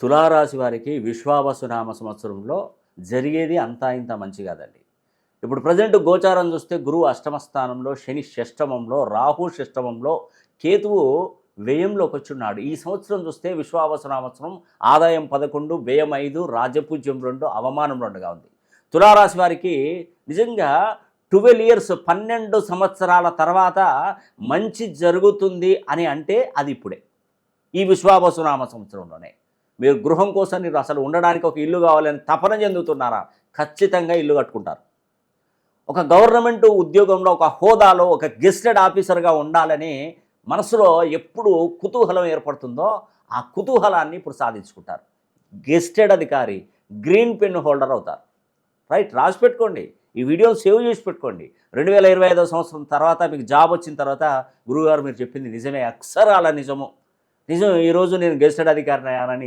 తులారాశి వారికి విశ్వావసునామ సంవత్సరంలో జరిగేది అంతా ఇంత మంచి కాదండి. ఇప్పుడు ప్రజెంట్ గోచారం చూస్తే గురువు అష్టమ స్థానంలో, శని షష్టమంలో, రాహు షష్టమంలో, కేతువు వ్యయంలోకి వచ్చున్నాడు. ఈ సంవత్సరం చూస్తే విశ్వావసునామత్సరం ఆదాయం 11, వ్యయం 5, రాజపూజ్యం 2, అవమానం 2గా ఉంది. తులారాశి వారికి నిజంగా 12 ఇయర్స్ 12 సంవత్సరాల తర్వాత మంచి జరుగుతుంది అని అంటే అది ఇప్పుడే, ఈ విశ్వావసునామ సంవత్సరంలోనే. మీరు గృహం కోసం మీరు అసలు ఉండడానికి ఒక ఇల్లు కావాలని తపన చెందుతున్నారా? ఖచ్చితంగా ఇల్లు కట్టుకుంటారు. ఒక గవర్నమెంట్ ఉద్యోగంలో, ఒక హోదాలో, ఒక గెస్టెడ్ ఆఫీసర్గా ఉండాలని మనసులో ఎప్పుడు కుతూహలం ఏర్పడుతుందో ఆ కుతూహలాన్ని ఇప్పుడు సాధించుకుంటారు. గెస్టెడ్ అధికారి, గ్రీన్ పెన్ హోల్డర్ అవుతారు. రైట్, రాసి పెట్టుకోండి. ఈ వీడియోని సేవ్ చేసి పెట్టుకోండి. 2025 సంవత్సరం తర్వాత మీకు జాబ్ వచ్చిన తర్వాత గురువుగారు మీరు చెప్పింది నిజమే, అక్షరాల నిజము, నిజం, ఈరోజు నేను గెస్టెడ్ అధికారిని అయ్యానని